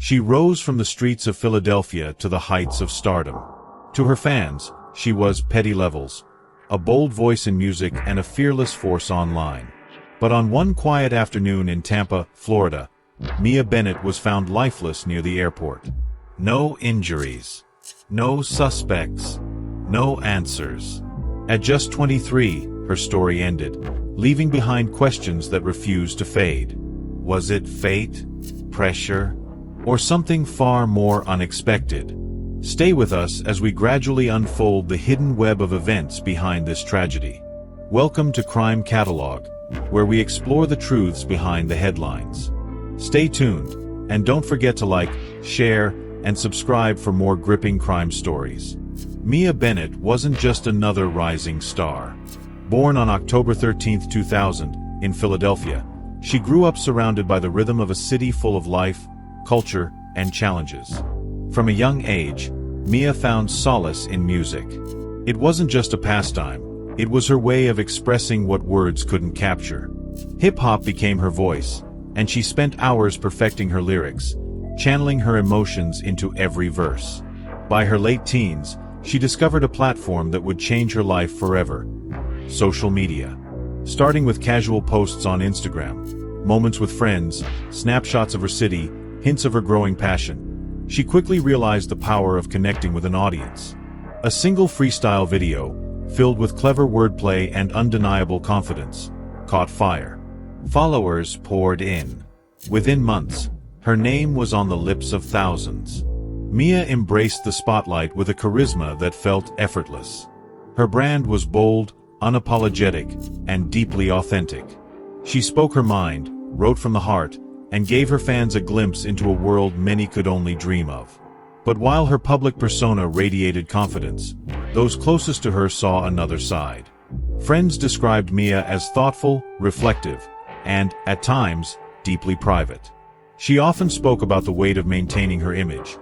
She rose from the streets of Philadelphia to the heights of stardom. To her fans, she was Petty Levels, a bold voice in music and a fearless force online. But on one quiet afternoon in Tampa, Florida, Mia Bennett was found lifeless near the airport. No injuries. No suspects. No answers. At just 23, her story ended, leaving behind questions that refused to fade. Was it fate, pressure, or something far more unexpected? Stay with us as we gradually unfold the hidden web of events behind this tragedy. Welcome to Crime Catalog, where we explore the truths behind the headlines. Stay tuned, and don't forget to like, share, and subscribe for more gripping crime stories. Mia Bennett wasn't just another rising star. Born on October 13, 2000, in Philadelphia, she grew up surrounded by the rhythm of a city full of life, culture, and challenges. From a young age, Mia found solace in music. It wasn't just a pastime, it was her way of expressing what words couldn't capture. Hip-hop became her voice, and she spent hours perfecting her lyrics, channeling her emotions into every verse. By her late teens, she discovered a platform that would change her life forever: social media. Starting with casual posts on Instagram, moments with friends, snapshots of her city, hints of her growing passion, she quickly realized the power of connecting with an audience. A single freestyle video, filled with clever wordplay and undeniable confidence, caught fire. Followers poured in. Within months, her name was on the lips of thousands. Mia embraced the spotlight with a charisma that felt effortless. Her brand was bold, unapologetic, and deeply authentic. She spoke her mind, wrote from the heart, and gave her fans a glimpse into a world many could only dream of. But while her public persona radiated confidence, those closest to her saw another side. Friends described Mia as thoughtful, reflective, and, at times, deeply private. She often spoke about the weight of maintaining her image,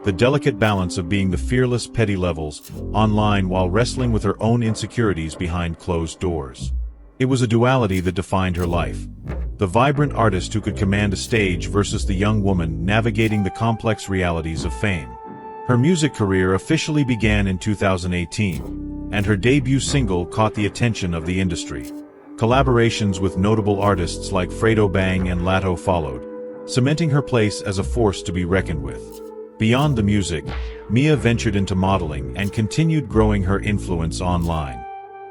the delicate balance of being the fearless Petty Levels online while wrestling with her own insecurities behind closed doors. It was a duality that defined her life: the vibrant artist who could command a stage versus the young woman navigating the complex realities of fame. Her music career officially began in 2018, and her debut single caught the attention of the industry. Collaborations with notable artists like Fredo Bang and Latto followed, cementing her place as a force to be reckoned with. Beyond the music, Mia ventured into modeling and continued growing her influence online.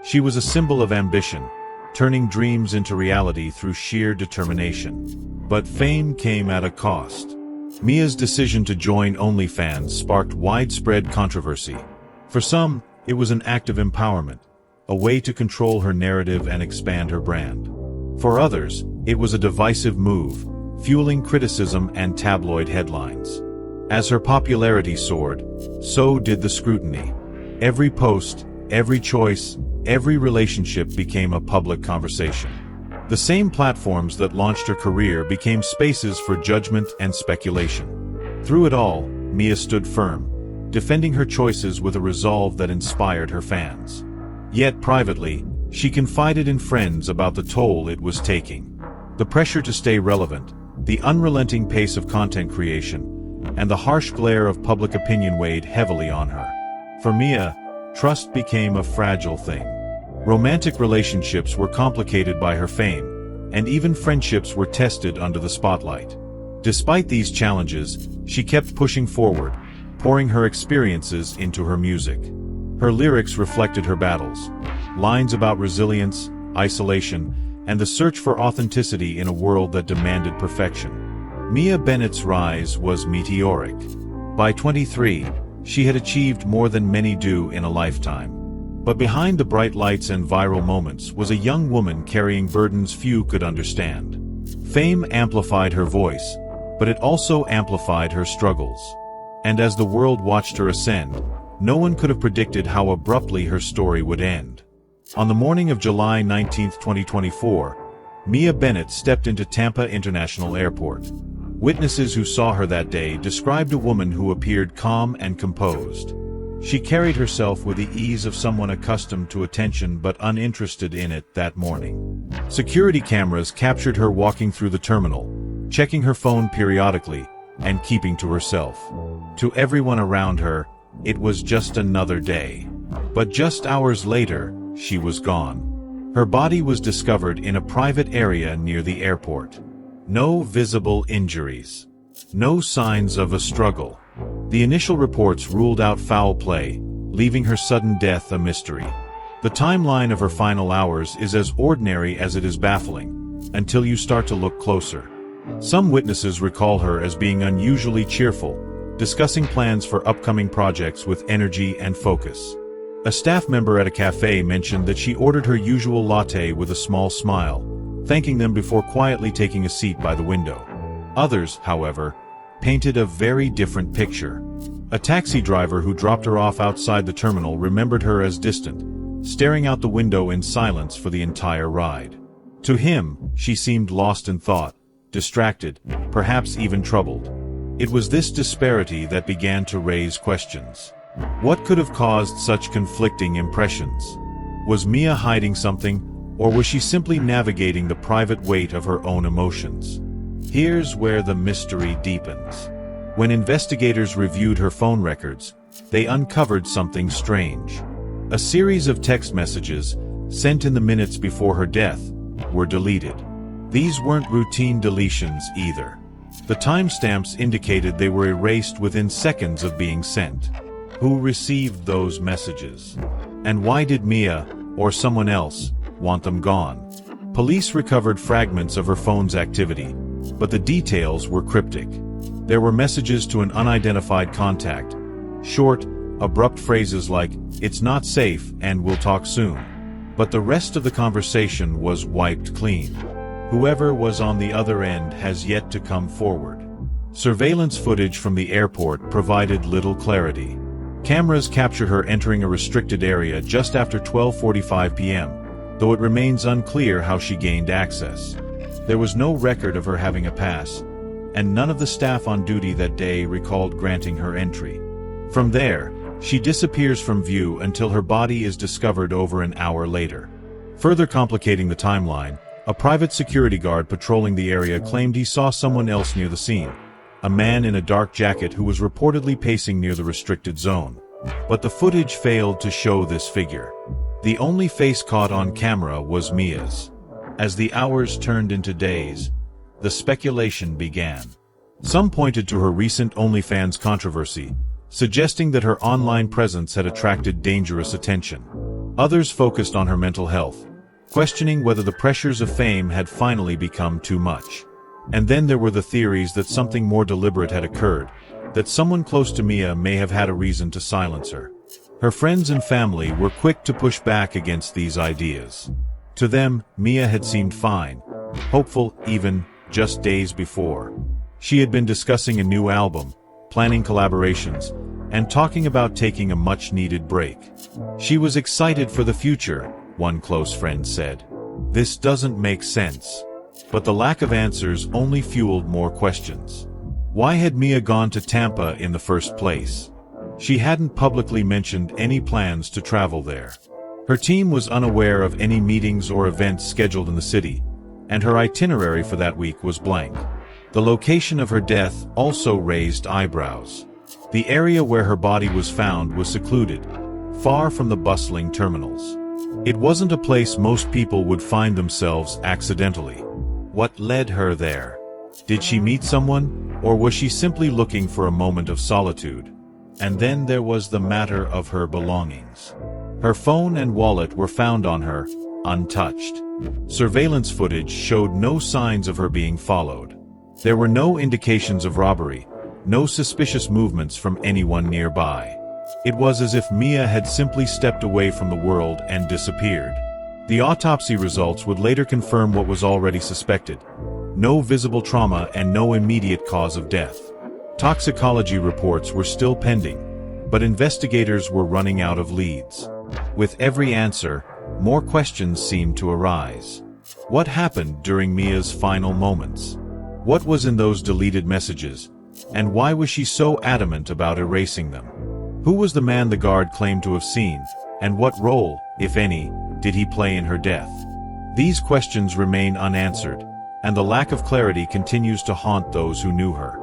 She was a symbol of ambition, turning dreams into reality through sheer determination. But fame came at a cost. Mia's decision to join OnlyFans sparked widespread controversy. For some, it was an act of empowerment, a way to control her narrative and expand her brand. For others, it was a divisive move, fueling criticism and tabloid headlines. As her popularity soared, so did the scrutiny. Every post, every choice, every relationship became a public conversation. The same platforms that launched her career became spaces for judgment and speculation. Through it all, Mia stood firm, defending her choices with a resolve that inspired her fans. Yet privately, she confided in friends about the toll it was taking. The pressure to stay relevant, the unrelenting pace of content creation, and the harsh glare of public opinion weighed heavily on her. For Mia, trust became a fragile thing. Romantic relationships were complicated by her fame, and even friendships were tested under the spotlight. Despite these challenges, she kept pushing forward, pouring her experiences into her music. Her lyrics reflected her battles, lines about resilience, isolation, and the search for authenticity in a world that demanded perfection. Mia Bennett's rise was meteoric. By 23, she had achieved more than many do in a lifetime. But behind the bright lights and viral moments was a young woman carrying burdens few could understand. Fame amplified her voice, but it also amplified her struggles. And as the world watched her ascend, no one could have predicted how abruptly her story would end. On the morning of July 19, 2024, Mia Bennett stepped into Tampa International Airport. Witnesses who saw her that day described a woman who appeared calm and composed. She carried herself with the ease of someone accustomed to attention but uninterested in it that morning. Security cameras captured her walking through the terminal, checking her phone periodically, and keeping to herself. To everyone around her, it was just another day. But just hours later, she was gone. Her body was discovered in a private area near the airport. No visible injuries. No signs of a struggle. The initial reports ruled out foul play, leaving her sudden death a mystery. The timeline of her final hours is as ordinary as it is baffling, until you start to look closer. Some witnesses recall her as being unusually cheerful, discussing plans for upcoming projects with energy and focus. A staff member at a cafe mentioned that she ordered her usual latte with a small smile, thanking them before quietly taking a seat by the window. Others, however, painted a very different picture. A taxi driver who dropped her off outside the terminal remembered her as distant, staring out the window in silence for the entire ride. To him, she seemed lost in thought, distracted, perhaps even troubled. It was this disparity that began to raise questions. What could have caused such conflicting impressions? Was Mia hiding something, or was she simply navigating the private weight of her own emotions? Here's where the mystery deepens. When investigators reviewed her phone records, they uncovered something strange. A series of text messages, sent in the minutes before her death, were deleted. These weren't routine deletions either. The timestamps indicated they were erased within seconds of being sent. Who received those messages? And why did Mia, or someone else, want them gone? Police recovered fragments of her phone's activity, but the details were cryptic. There were messages to an unidentified contact, short, abrupt phrases like, "It's not safe," and "We'll talk soon." But the rest of the conversation was wiped clean. Whoever was on the other end has yet to come forward. Surveillance footage from the airport provided little clarity. Cameras captured her entering a restricted area just after 12:45 p.m., though it remains unclear how she gained access. There was no record of her having a pass, and none of the staff on duty that day recalled granting her entry. From there, she disappears from view until her body is discovered over an hour later. Further complicating the timeline, a private security guard patrolling the area claimed he saw someone else near the scene, a man in a dark jacket who was reportedly pacing near the restricted zone. But the footage failed to show this figure. The only face caught on camera was Mia's. As the hours turned into days, the speculation began. Some pointed to her recent OnlyFans controversy, suggesting that her online presence had attracted dangerous attention. Others focused on her mental health, questioning whether the pressures of fame had finally become too much. And then there were the theories that something more deliberate had occurred, that someone close to Mia may have had a reason to silence her. Her friends and family were quick to push back against these ideas. To them, Mia had seemed fine, hopeful even just days before. She had been discussing a new album, planning collaborations, and talking about taking a much-needed break. She was excited for the future, one close friend said. This doesn't make sense. But the lack of answers only fueled more questions. Why had Mia gone to Tampa in the first place? She hadn't publicly mentioned any plans to travel there. Her team was unaware of any meetings or events scheduled in the city, and her itinerary for that week was blank. The location of her death also raised eyebrows. The area where her body was found was secluded, far from the bustling terminals. It wasn't a place most people would find themselves accidentally. What led her there? Did she meet someone, or was she simply looking for a moment of solitude? And then there was the matter of her belongings. Her phone and wallet were found on her, untouched. Surveillance footage showed no signs of her being followed. There were no indications of robbery, no suspicious movements from anyone nearby. It was as if Mia had simply stepped away from the world and disappeared. The autopsy results would later confirm what was already suspected: no visible trauma and no immediate cause of death. Toxicology reports were still pending, but investigators were running out of leads. With every answer, more questions seemed to arise. What happened during Mia's final moments? What was in those deleted messages, and why was she so adamant about erasing them? Who was the man the guard claimed to have seen, and what role, if any, did he play in her death? These questions remain unanswered, and the lack of clarity continues to haunt those who knew her.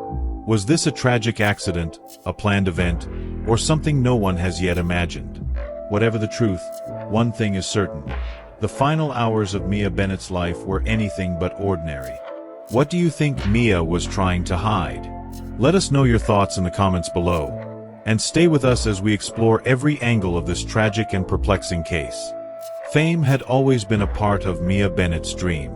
Was this a tragic accident, a planned event, or something no one has yet imagined? Whatever the truth, one thing is certain. The final hours of Mia Bennett's life were anything but ordinary. What do you think Mia was trying to hide? Let us know your thoughts in the comments below. And stay with us as we explore every angle of this tragic and perplexing case. Fame had always been a part of Mia Bennett's dream.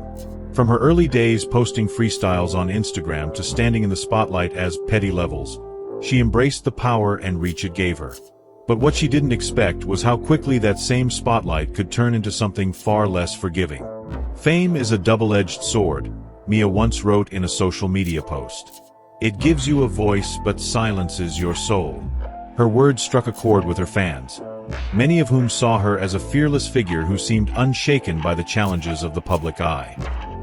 From her early days posting freestyles on Instagram to standing in the spotlight as Petty Levels, she embraced the power and reach it gave her. But what she didn't expect was how quickly that same spotlight could turn into something far less forgiving. Fame is a double-edged sword, Mia once wrote in a social media post. It gives you a voice but silences your soul. Her words struck a chord with her fans, many of whom saw her as a fearless figure who seemed unshaken by the challenges of the public eye.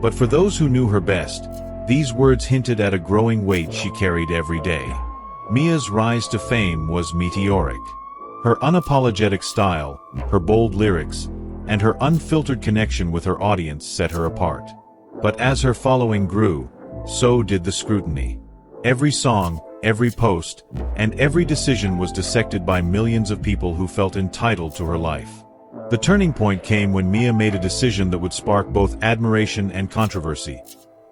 But for those who knew her best, these words hinted at a growing weight she carried every day. Mia's rise to fame was meteoric. Her unapologetic style, her bold lyrics, and her unfiltered connection with her audience set her apart. But as her following grew, so did the scrutiny. Every song, every post, and every decision was dissected by millions of people who felt entitled to her life. The turning point came when Mia made a decision that would spark both admiration and controversy.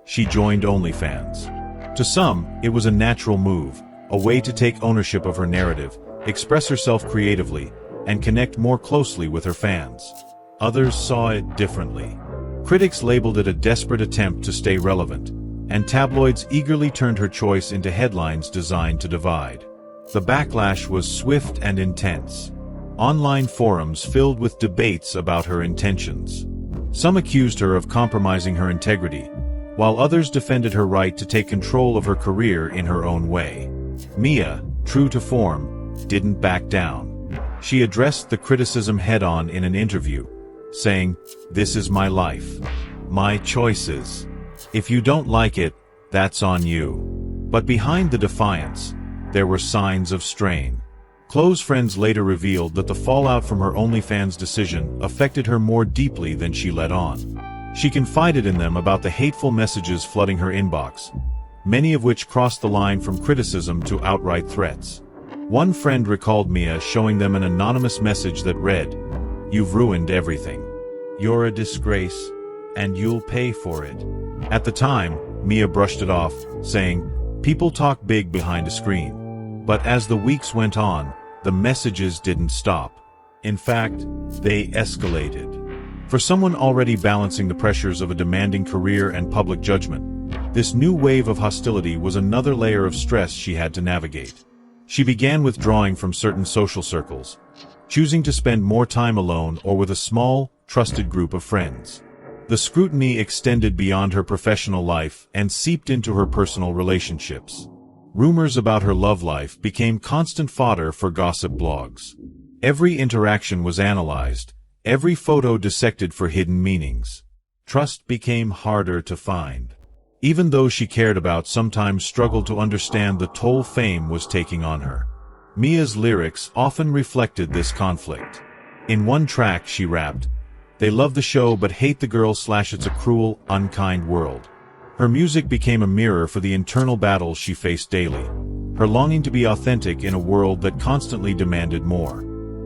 She joined OnlyFans. To some, it was a natural move, a way to take ownership of her narrative, express herself creatively, and connect more closely with her fans. Others saw it differently. Critics labeled it a desperate attempt to stay relevant, and tabloids eagerly turned her choice into headlines designed to divide. The backlash was swift and intense. Online forums filled with debates about her intentions. Some accused her of compromising her integrity, while others defended her right to take control of her career in her own way. Mia, true to form, didn't back down. She addressed the criticism head-on in an interview, saying, "This is my life. My choices. If you don't like it, that's on you." But behind the defiance, there were signs of strain. Close friends later revealed that the fallout from her OnlyFans decision affected her more deeply than she let on. She confided in them about the hateful messages flooding her inbox, many of which crossed the line from criticism to outright threats. One friend recalled Mia showing them an anonymous message that read, "You've ruined everything. You're a disgrace, and you'll pay for it." At the time, Mia brushed it off, saying, "People talk big behind a screen." But as the weeks went on, the messages didn't stop. In fact, they escalated. For someone already balancing the pressures of a demanding career and public judgment, this new wave of hostility was another layer of stress she had to navigate. She began withdrawing from certain social circles, choosing to spend more time alone or with a small, trusted group of friends. The scrutiny extended beyond her professional life and seeped into her personal relationships. Rumors about her love life became constant fodder for gossip blogs. Every interaction was analyzed, every photo dissected for hidden meanings. Trust became harder to find. Even those she cared about sometimes struggled to understand the toll fame was taking on her. Mia's lyrics often reflected this conflict. In one track she rapped, "They love the show but hate the girl / it's a cruel, unkind world." Her music became a mirror for the internal battles she faced daily, her longing to be authentic in a world that constantly demanded more.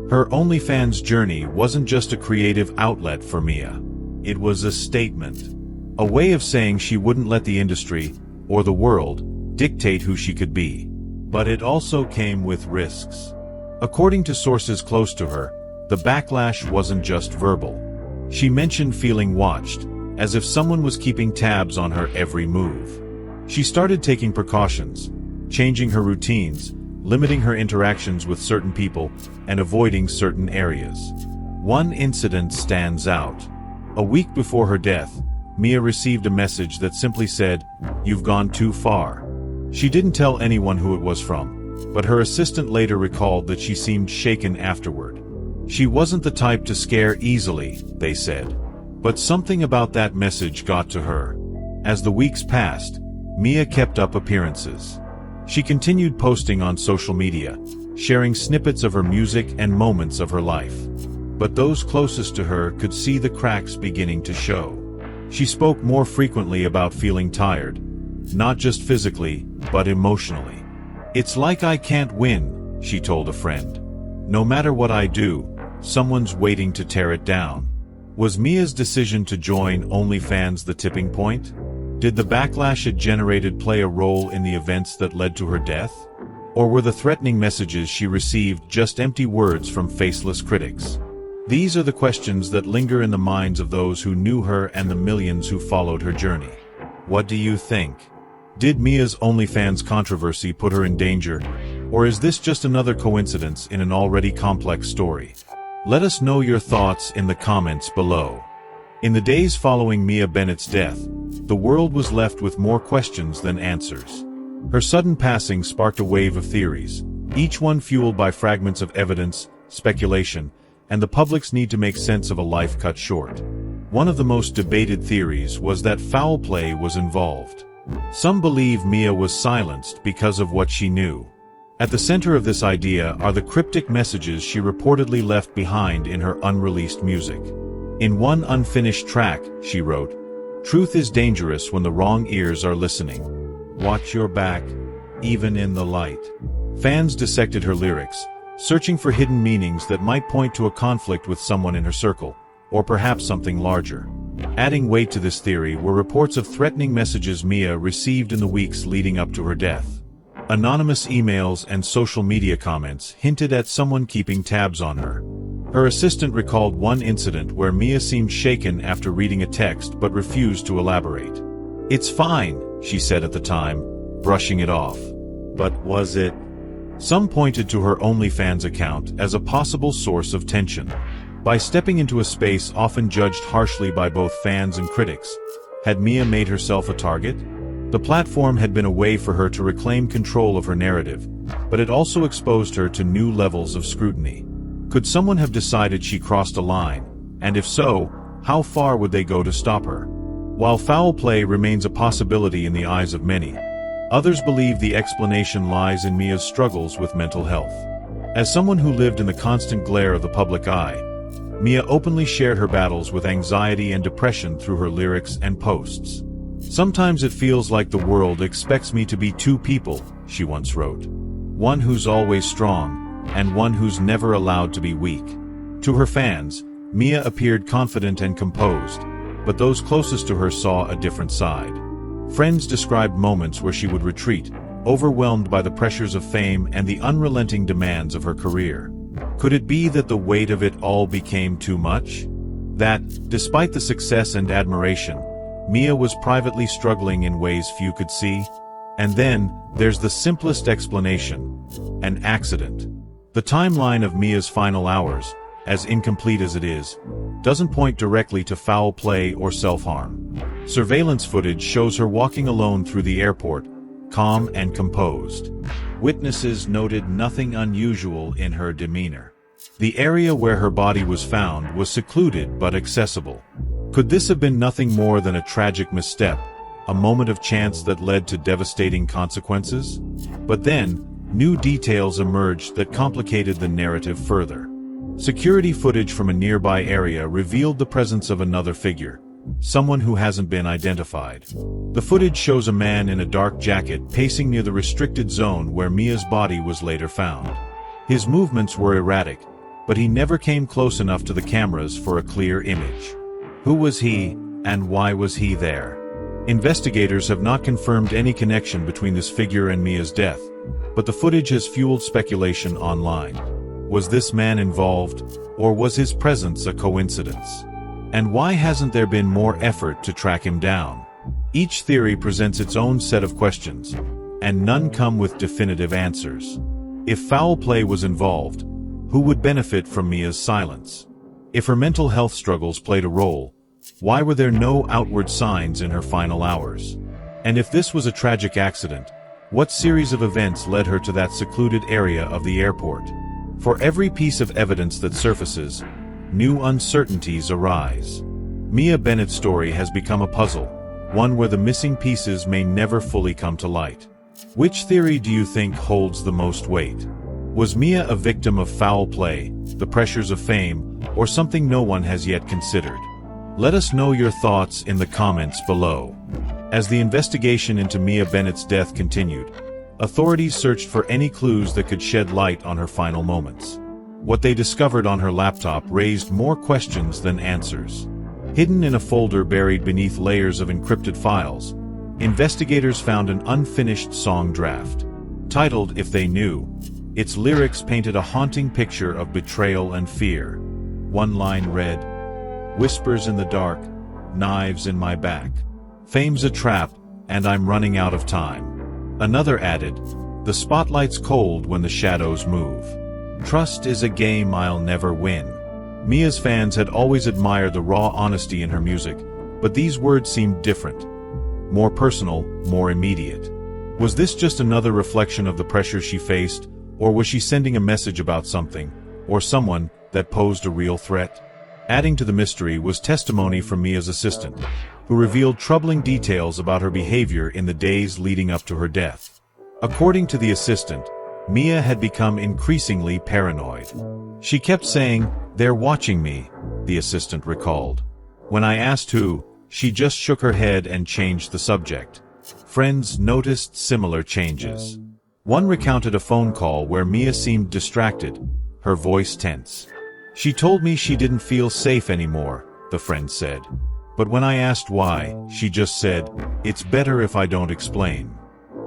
Her OnlyFans journey wasn't just a creative outlet for Mia. It was a statement. A way of saying she wouldn't let the industry, or the world, dictate who she could be. But it also came with risks. According to sources close to her, the backlash wasn't just verbal. She mentioned feeling watched, as if someone was keeping tabs on her every move. She started taking precautions, changing her routines, limiting her interactions with certain people, and avoiding certain areas. One incident stands out. A week before her death, Mia received a message that simply said, "You've gone too far." She didn't tell anyone who it was from, but her assistant later recalled that she seemed shaken afterward. She wasn't the type to scare easily, they said. But something about that message got to her. As the weeks passed, Mia kept up appearances. She continued posting on social media, sharing snippets of her music and moments of her life. But those closest to her could see the cracks beginning to show. She spoke more frequently about feeling tired, not just physically, but emotionally. "It's like I can't win," she told a friend. "No matter what I do, someone's waiting to tear it down." Was Mia's decision to join OnlyFans the tipping point? Did the backlash it generated play a role in the events that led to her death? Or were the threatening messages she received just empty words from faceless critics? These are the questions that linger in the minds of those who knew her and the millions who followed her journey. What do you think? Did Mia's OnlyFans controversy put her in danger, or is this just another coincidence in an already complex story? Let us know your thoughts in the comments below. In the days following Mia Bennett's death, the world was left with more questions than answers. Her sudden passing sparked a wave of theories, each one fueled by fragments of evidence, speculation, and the public's need to make sense of a life cut short. One of the most debated theories was that foul play was involved. Some believe Mia was silenced because of what she knew. At the center of this idea are the cryptic messages she reportedly left behind in her unreleased music. In one unfinished track, she wrote, "Truth is dangerous when the wrong ears are listening. Watch your back, even in the light." Fans dissected her lyrics, searching for hidden meanings that might point to a conflict with someone in her circle, or perhaps something larger. Adding weight to this theory were reports of threatening messages Mia received in the weeks leading up to her death. Anonymous emails and social media comments hinted at someone keeping tabs on her. Her assistant recalled one incident where Mia seemed shaken after reading a text but refused to elaborate. "It's fine," she said at the time, brushing it off. But was it? Some pointed to her OnlyFans account as a possible source of tension. By stepping into a space often judged harshly by both fans and critics, had Mia made herself a target? The platform had been a way for her to reclaim control of her narrative, but it also exposed her to new levels of scrutiny. Could someone have decided she crossed a line, and if so, how far would they go to stop her? While foul play remains a possibility in the eyes of many, others believe the explanation lies in Mia's struggles with mental health. As someone who lived in the constant glare of the public eye, Mia openly shared her battles with anxiety and depression through her lyrics and posts. "Sometimes it feels like the world expects me to be two people," she once wrote. "One who's always strong, and one who's never allowed to be weak." To her fans, Mia appeared confident and composed, but those closest to her saw a different side. Friends described moments where she would retreat, overwhelmed by the pressures of fame and the unrelenting demands of her career. Could it be that the weight of it all became too much? That, despite the success and admiration, Mia was privately struggling in ways few could see? And then, there's the simplest explanation: an accident. The timeline of Mia's final hours, as incomplete as it is, doesn't point directly to foul play or self-harm. Surveillance footage shows her walking alone through the airport, calm and composed. Witnesses noted nothing unusual in her demeanor. The area where her body was found was secluded but accessible. Could this have been nothing more than a tragic misstep, a moment of chance that led to devastating consequences? But then, new details emerged that complicated the narrative further. Security footage from a nearby area revealed the presence of another figure, someone who hasn't been identified. The footage shows a man in a dark jacket pacing near the restricted zone where Mia's body was later found. His movements were erratic, but he never came close enough to the cameras for a clear image. Who was he, and why was he there? Investigators have not confirmed any connection between this figure and Mia's death, but the footage has fueled speculation online. Was this man involved, or was his presence a coincidence? And why hasn't there been more effort to track him down? Each theory presents its own set of questions, and none come with definitive answers. If foul play was involved, who would benefit from Mia's silence? If her mental health struggles played a role, why were there no outward signs in her final hours? And if this was a tragic accident, what series of events led her to that secluded area of the airport? For every piece of evidence that surfaces, new uncertainties arise. Mia Bennett's story has become a puzzle, one where the missing pieces may never fully come to light. Which theory do you think holds the most weight? Was Mia a victim of foul play, the pressures of fame, or something no one has yet considered? Let us know your thoughts in the comments below. As the investigation into Mia Bennett's death continued, authorities searched for any clues that could shed light on her final moments. What they discovered on her laptop raised more questions than answers. Hidden in a folder buried beneath layers of encrypted files, investigators found an unfinished song draft. Titled If They Knew, its lyrics painted a haunting picture of betrayal and fear. One line read, "Whispers in the dark, knives in my back. Fame's a trap, and I'm running out of time." Another added, "The spotlight's cold when the shadows move. Trust is a game I'll never win." Mia's fans had always admired the raw honesty in her music, but these words seemed different. More personal, more immediate. Was this just another reflection of the pressure she faced, or was she sending a message about something, or someone, that posed a real threat? Adding to the mystery was testimony from Mia's assistant, who revealed troubling details about her behavior in the days leading up to her death. According to the assistant, Mia had become increasingly paranoid. She kept saying, "They're watching me," the assistant recalled. When I asked who, she just shook her head and changed the subject. Friends noticed similar changes. One recounted a phone call where Mia seemed distracted, her voice tense. "She told me she didn't feel safe anymore," the friend said. "But when I asked why, she just said, 'It's better if I don't explain.'"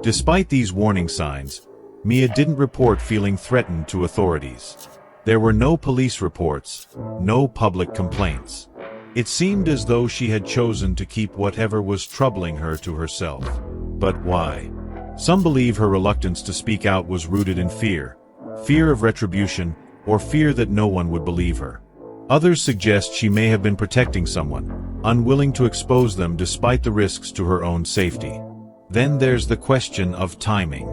Despite these warning signs, Mia didn't report feeling threatened to authorities. There were no police reports, no public complaints. It seemed as though she had chosen to keep whatever was troubling her to herself. But why? Some believe her reluctance to speak out was rooted in fear of retribution, or fear that no one would believe her. Others suggest she may have been protecting someone, unwilling to expose them despite the risks to her own safety. Then there's the question of timing.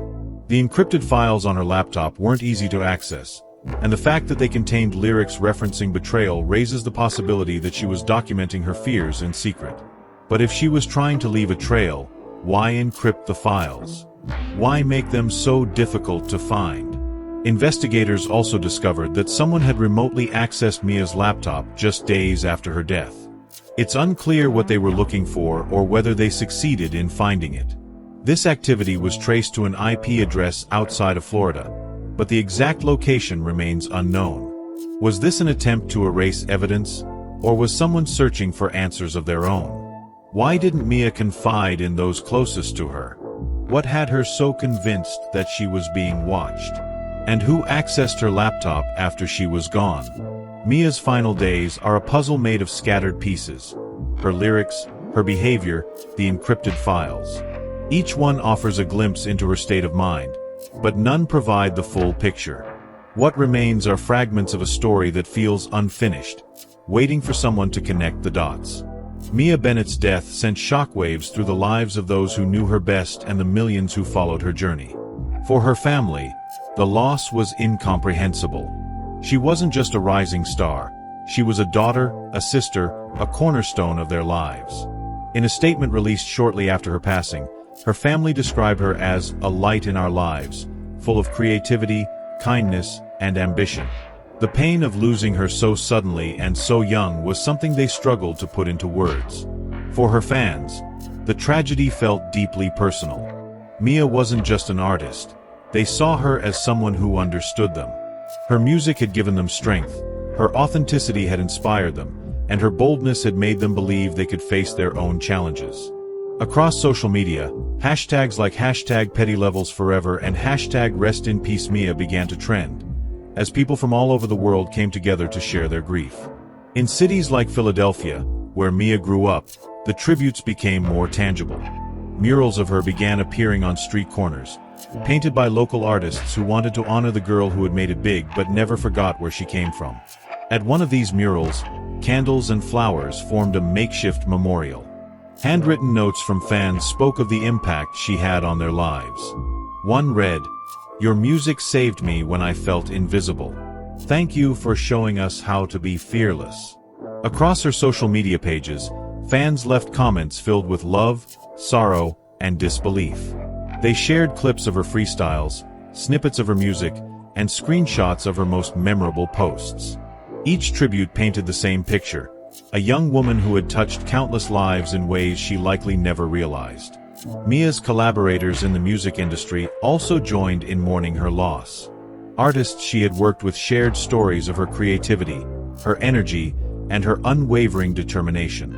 The encrypted files on her laptop weren't easy to access, and the fact that they contained lyrics referencing betrayal raises the possibility that she was documenting her fears in secret. But if she was trying to leave a trail, why encrypt the files? Why make them so difficult to find? Investigators also discovered that someone had remotely accessed Mia's laptop just days after her death. It's unclear what they were looking for or whether they succeeded in finding it. This activity was traced to an IP address outside of Florida, but the exact location remains unknown. Was this an attempt to erase evidence, or was someone searching for answers of their own? Why didn't Mia confide in those closest to her? What had her so convinced that she was being watched? And who accessed her laptop after she was gone? Mia's final days are a puzzle made of scattered pieces. Her lyrics, her behavior, the encrypted files. Each one offers a glimpse into her state of mind, but none provide the full picture. What remains are fragments of a story that feels unfinished, waiting for someone to connect the dots. Mia Bennett's death sent shockwaves through the lives of those who knew her best and the millions who followed her journey. For her family, the loss was incomprehensible. She wasn't just a rising star. She was a daughter, a sister, a cornerstone of their lives. In a statement released shortly after her passing, her family described her as a light in our lives, full of creativity, kindness, and ambition. The pain of losing her so suddenly and so young was something they struggled to put into words. For her fans, the tragedy felt deeply personal. Mia wasn't just an artist. They saw her as someone who understood them. Her music had given them strength, her authenticity had inspired them, and her boldness had made them believe they could face their own challenges. Across social media, hashtags like #PettyLevelsForever and #RestInPeaceMia began to trend, as people from all over the world came together to share their grief. In cities like Philadelphia, where Mia grew up, the tributes became more tangible. Murals of her began appearing on street corners, painted by local artists who wanted to honor the girl who had made it big but never forgot where she came from. At one of these murals, candles and flowers formed a makeshift memorial. Handwritten notes from fans spoke of the impact she had on their lives. One read, "Your music saved me when I felt invisible. Thank you for showing us how to be fearless." Across her social media pages, fans left comments filled with love, sorrow, and disbelief. They shared clips of her freestyles, snippets of her music, and screenshots of her most memorable posts. Each tribute painted the same picture: a young woman who had touched countless lives in ways she likely never realized. Mia's collaborators in the music industry also joined in mourning her loss. Artists she had worked with shared stories of her creativity, her energy, and her unwavering determination.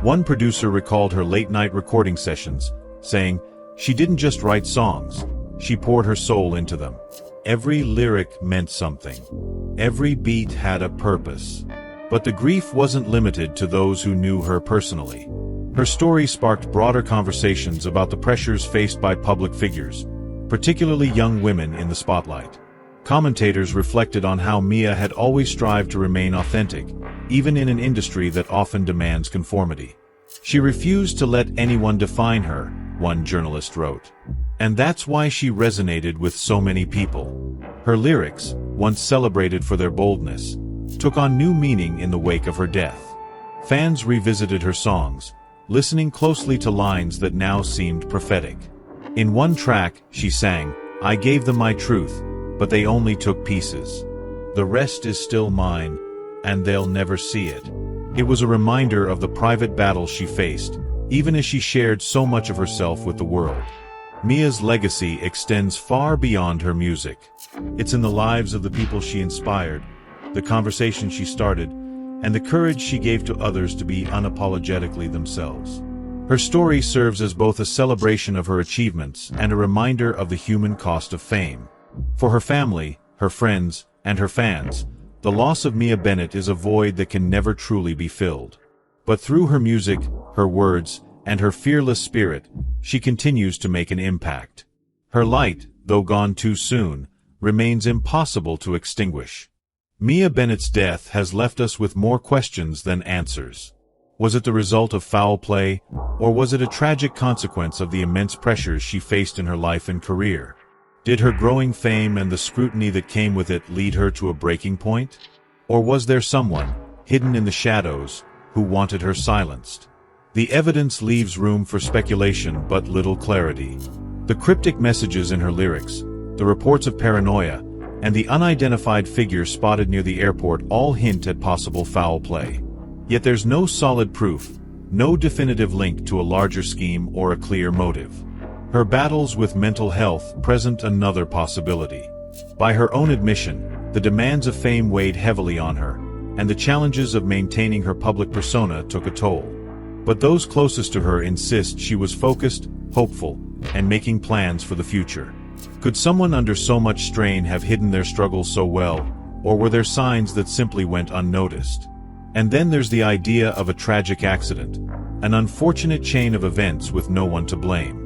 One producer recalled her late-night recording sessions, saying, "She didn't just write songs, she poured her soul into them. Every lyric meant something. Every beat had a purpose." But the grief wasn't limited to those who knew her personally. Her story sparked broader conversations about the pressures faced by public figures, particularly young women in the spotlight. Commentators reflected on how Mia had always strived to remain authentic, even in an industry that often demands conformity. "She refused to let anyone define her," one journalist wrote. And that's why she resonated with so many people. Her lyrics, once celebrated for their boldness, took on new meaning in the wake of her death. Fans revisited her songs, listening closely to lines that now seemed prophetic. In one track, she sang, "I gave them my truth, but they only took pieces. The rest is still mine, and they'll never see it." It was a reminder of the private battles she faced, even as she shared so much of herself with the world. Mia's legacy extends far beyond her music. It's in the lives of the people she inspired, the conversations she started, and the courage she gave to others to be unapologetically themselves. Her story serves as both a celebration of her achievements and a reminder of the human cost of fame. For her family, her friends, and her fans, the loss of Mia Bennett is a void that can never truly be filled. But through her music, her words, and her fearless spirit, she continues to make an impact. Her light, though gone too soon, remains impossible to extinguish. Mia Bennett's death has left us with more questions than answers. Was it the result of foul play, or was it a tragic consequence of the immense pressures she faced in her life and career? Did her growing fame and the scrutiny that came with it lead her to a breaking point? Or was there someone, hidden in the shadows, who wanted her silenced? The evidence leaves room for speculation but little clarity. The cryptic messages in her lyrics, the reports of paranoia, and the unidentified figure spotted near the airport all hint at possible foul play. Yet there's no solid proof, no definitive link to a larger scheme or a clear motive. Her battles with mental health present another possibility. By her own admission, the demands of fame weighed heavily on her, and the challenges of maintaining her public persona took a toll. But those closest to her insist she was focused, hopeful, and making plans for the future. Could someone under so much strain have hidden their struggles so well, or were there signs that simply went unnoticed? And then there's the idea of a tragic accident, an unfortunate chain of events with no one to blame.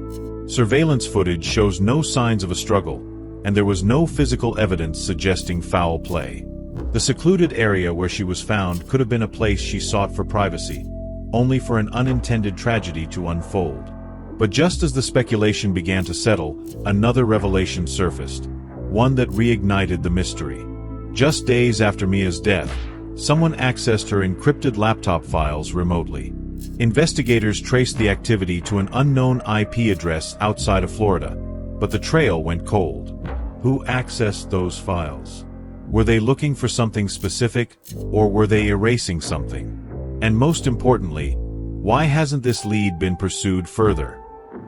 Surveillance footage shows no signs of a struggle, and there was no physical evidence suggesting foul play. The secluded area where she was found could have been a place she sought for privacy, only for an unintended tragedy to unfold. But just as the speculation began to settle, another revelation surfaced, one that reignited the mystery. Just days after Mia's death, someone accessed her encrypted laptop files remotely. Investigators traced the activity to an unknown IP address outside of Florida, but the trail went cold. Who accessed those files? Were they looking for something specific, or were they erasing something? And most importantly, why hasn't this lead been pursued further?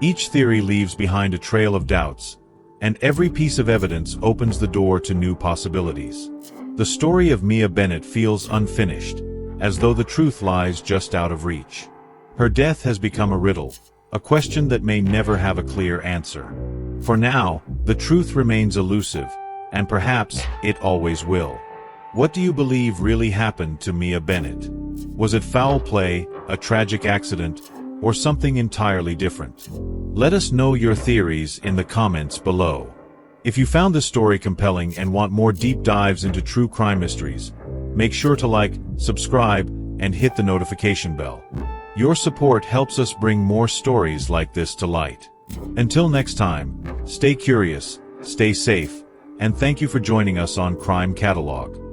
Each theory leaves behind a trail of doubts, and every piece of evidence opens the door to new possibilities. The story of Mia Bennett feels unfinished, as though the truth lies just out of reach. Her death has become a riddle, a question that may never have a clear answer. For now, the truth remains elusive, and perhaps it always will. What do you believe really happened to Mia Bennett? Was it foul play, a tragic accident, or something entirely different? Let us know your theories in the comments below. If you found this story compelling and want more deep dives into true crime mysteries, make sure to like, subscribe, and hit the notification bell. Your support helps us bring more stories like this to light. Until next time, stay curious, stay safe, and thank you for joining us on Crime Catalog.